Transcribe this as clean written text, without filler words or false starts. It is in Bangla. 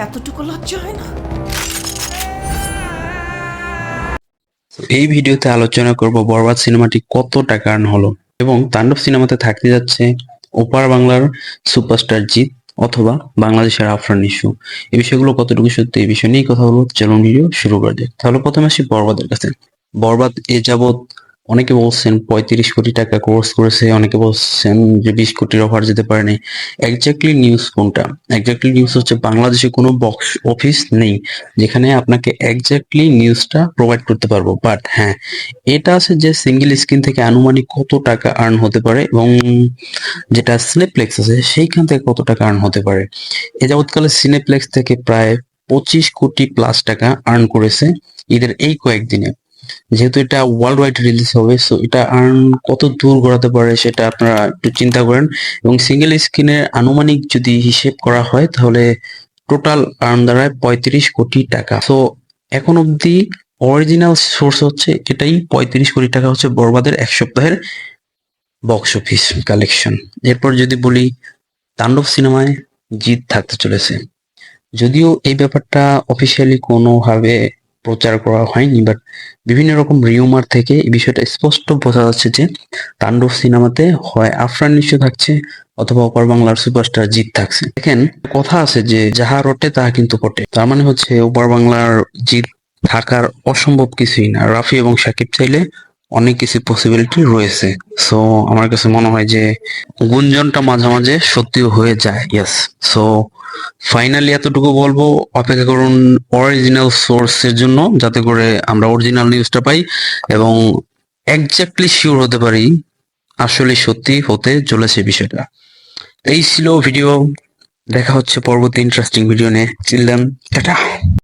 এতটুকু লজ্জা হয় না? এই ভিডিওতে আলোচনা করব বরবাদ সিনেমাটি কত টাকা আর্ন হলো এবং তাণ্ডব সিনেমাতে থাকতে যাচ্ছে ওপার বাংলার সুপারস্টার জিৎ অথবা বাংলাদেশের আফরান নিশো। এই বিষয়গুলো কতটুকু সত্যি, এই বিষয় নিয়ে কথা বলবো। চলুন ভিডিও শুরু করে দিই। তাহলে প্রথমে আসি বরবাদের কাছে। বরবাদ এ যাবৎ অনেকে বলছেন 35 কোটি টাকা কোর্স করেছে, অনেকে বলছেন যে 20 কোটির অফার যেতে পারেনি। এক্স্যাক্টলি নিউজ কোনটা? এক্স্যাক্টলি নিউজ হচ্ছে বাংলাদেশে কোনো বক্স অফিস নেই যেখানে আপনাকে এক্স্যাক্টলি নিউজটা প্রোভাইড করতে পারবো। বাট হ্যাঁ, এটা আছে যে সিঙ্গেল স্ক্রিন থেকে আনুমানিক কত টাকা আর্ন হতে পারে এবং যেটা সিনেপ্লেক্স আছে সেইখান থেকে কত টাকা আর্ন হতে পারে। এ যাবৎকালে সিনেপ্লেক্স থেকে প্রায় 25 কোটি প্লাস টাকা আর্ন করেছে ঈদের এই কয়েকদিনে। যেহেতু এটা ওয়ার্ল্ড ওয়াইড রিলিজ হবে, সো এটা আর্ন কত দূর গড়াতে পারে সেটা আপনারা একটু চিন্তা করেন। এবং সিঙ্গেল স্ক্রিনের আনুমানিক যদি হিসেব করা হয় তাহলে টোটাল আর্ন দাঁড়ায় 35 কোটি টাকা। সো এখন অবধি অরিজিনাল সোর্স হচ্ছে এটাই, 35 কোটি টাকা হচ্ছে বরবাদের এক সপ্তাহের বক্স অফিস কালেকশন। এরপর যদি বলি তাণ্ডব সিনেমায় জিৎ থাকতে চলেছে, যদিও এই ব্যাপারটা অফিসিয়ালি কোনোভাবে প্রচার করা হয়নি, বাট বিভিন্ন রকম রিউমার থেকে এই বিষয়টা স্পষ্ট বোঝা যাচ্ছে যে তাণ্ডব সিনেমাতে হয় আফরান নিশো থাকছে অথবা ওপার বাংলার সুপারস্টার জিৎ থাকছে। দেখেন, কথা আছে যে যাহা রটে তাহা কিন্তু পটে। তার মানে হচ্ছে ওপার বাংলার জিৎ থাকার অসম্ভব কিছুই না। রাফি এবং সাকিব চাইলে অনেক কিছু পসিবিলিটি রয়েছে। সো আমার কাছে মনে হয় যে গুঞ্জনটা মাঝে মাঝে সত্যিও হয়ে যায়। ইয়েস। সো ফাইনালি এতটুকু বলবো, অপেক্ষা করুন অরিজিনাল সোর্সের জন্য, যাতে করে আমরা অরিজিনাল নিউজটা পাই এবং এক্স্যাক্টলি শিওর হতে পারি আসলে সত্যি হতে চলেছে বিষয়টা। এই ছিল ভিডিও। দেখা হচ্ছে পরবর্তী ইন্টারেস্টিং ভিডিও নিয়ে। Children, tata.